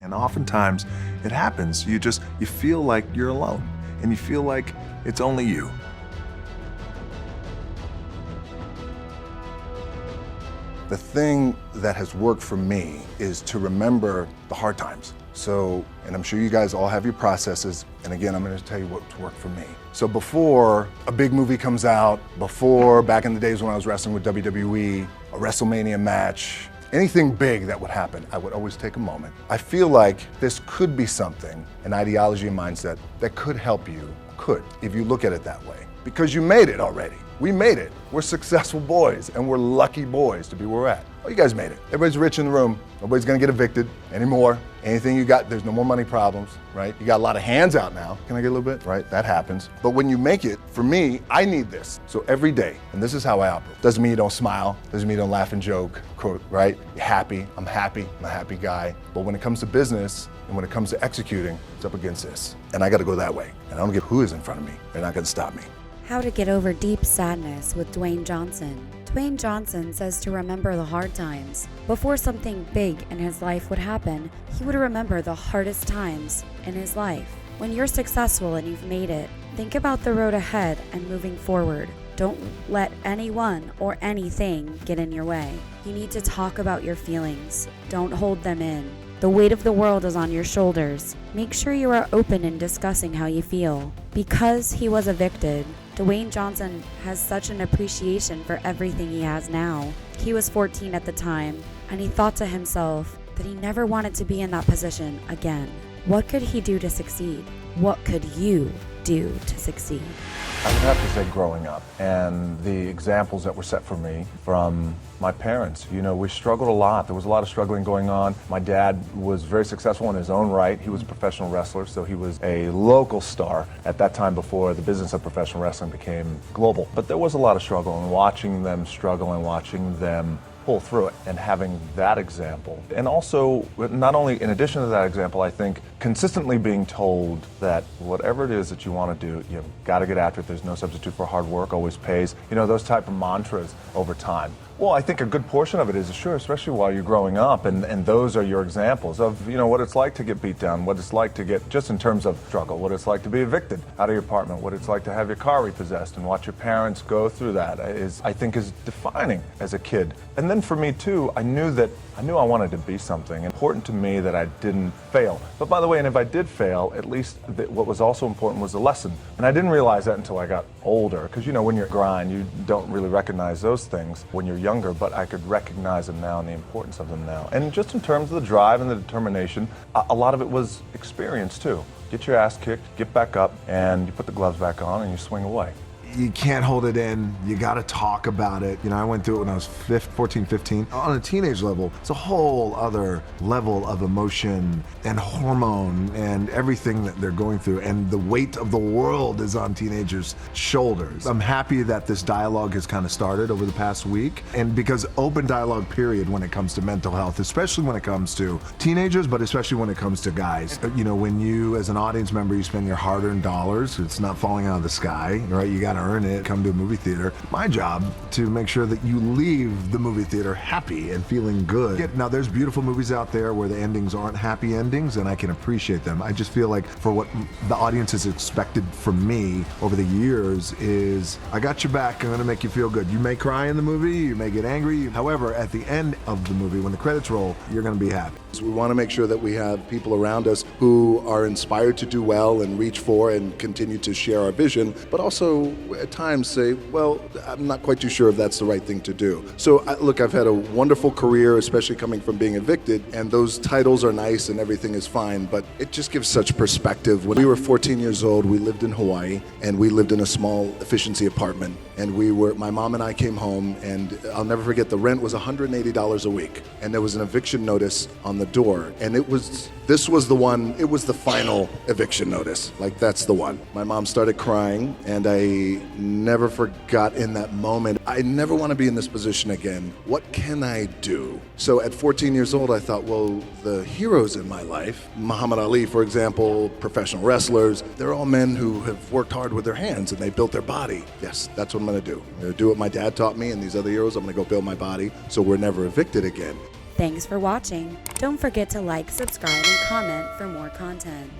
And oftentimes it happens. You feel like you're alone and you feel like it's only you. The thing that has worked for me is to remember the hard times. So, and I'm sure you guys all have your processes, and again, I'm gonna tell you what's worked for me. So before a big movie comes out, before back in the days when I was wrestling with WWE, a WrestleMania match, anything big that would happen, I would always take a moment. I feel like this could be something, an ideology and mindset that could help you, if you look at it that way. Because you made it already. We made it. We're successful boys, and we're lucky boys to be where we're at. Oh, you guys made it. Everybody's rich in the room. Nobody's gonna get evicted anymore. Anything you got, there's no more money problems, right? You got a lot of hands out now. Can I get a little bit? Right, that happens. But when you make it, for me, I need this. So every day, and this is how I operate. Doesn't mean you don't smile, doesn't mean you don't laugh and joke, right? You're happy, I'm a happy guy. But when it comes to business, and when it comes to executing, it's up against this. And I gotta go that way. And I don't give who is in front of me. They're not gonna stop me. How to get over deep sadness with Dwayne Johnson. Dwayne Johnson says to remember the hard times. Before something big in his life would happen, he would remember the hardest times in his life. When you're successful and you've made it, think about the road ahead and moving forward. Don't let anyone or anything get in your way. You need to talk about your feelings. Don't hold them in. The weight of the world is on your shoulders. Make sure you are open in discussing how you feel. Because he was evicted, Dwayne Johnson has such an appreciation for everything he has now. He was 14 at the time, and he thought to himself that he never wanted to be in that position again. What could he do to succeed? What could you do to succeed? I would have to say growing up, and the examples that were set for me from my parents. You know, we struggled a lot. There was a lot of struggling going on. My dad was very successful in his own right. He was a professional wrestler, so he was a local star at that time before the business of professional wrestling became global. But there was a lot of struggle, and watching them struggle and watching them pull through it and having that example. And also, not only in addition to that example, I think consistently being told that whatever it is that you want to do, you've got to get after it. There's no substitute for hard work, always pays. You know, those type of mantras over time. Well, I think a good portion of it is, sure, especially while you're growing up, and those are your examples of, you know, what it's like to get beat down, what it's like to get, just in terms of struggle, what it's like to be evicted out of your apartment, what it's like to have your car repossessed, and watch your parents go through that I think is defining as a kid. And then for me too, I knew I wanted to be something. Important to me that I didn't fail. But by the way, and if I did fail, at least what was also important was the lesson. And I didn't realize that until I got older, because you know, when you're grind, you don't really recognize those things when you're younger, but I could recognize them now and the importance of them now. And just in terms of the drive and the determination, a lot of it was experience too. Get your ass kicked, get back up, and you put the gloves back on and you swing away. You can't hold it in. You got to talk about it. You know, I went through it when I was 14, 15. On a teenage level, it's a whole other level of emotion and hormone and everything that they're going through. And the weight of the world is on teenagers' shoulders. I'm happy that this dialogue has kind of started over the past week. And because open dialogue, period, when it comes to mental health, especially when it comes to teenagers, but especially when it comes to guys. You know, when you, as an audience member, you spend your hard-earned dollars, it's not falling out of the sky, right? You got to earn it, come to a movie theater. My job to make sure that you leave the movie theater happy and feeling good. Now, there's beautiful movies out there where the endings aren't happy endings, and I can appreciate them. I just feel like for what the audience has expected from me over the years is, I got your back, I'm gonna make you feel good. You may cry in the movie, you may get angry. However, at the end of the movie, when the credits roll, you're gonna be happy. So we want to make sure that we have people around us who are inspired to do well and reach for and continue to share our vision, but also at times say, well, I'm not quite too sure if that's the right thing to do. So look, I've had a wonderful career, especially coming from being evicted, and those titles are nice and everything is fine, but it just gives such perspective. When we were 14 years old, we lived in Hawaii, and we lived in a small efficiency apartment, and my mom and I came home, and I'll never forget, the rent was $180 a week, and there was an eviction notice on the door, and this was the one, it was the final eviction notice. Like, that's the one. My mom started crying, and I never forgot in that moment, I never want to be in this position again. What can I do? So at 14 years old, I thought, well, the heroes in my life, Muhammad Ali, for example, professional wrestlers, they're all men who have worked hard with their hands and they built their body. Yes, that's what I'm going to do. I'm going to do what my dad taught me and these other heroes. I'm going to go build my body so we're never evicted again. Thanks for watching. Don't forget to like, subscribe, and comment for more content.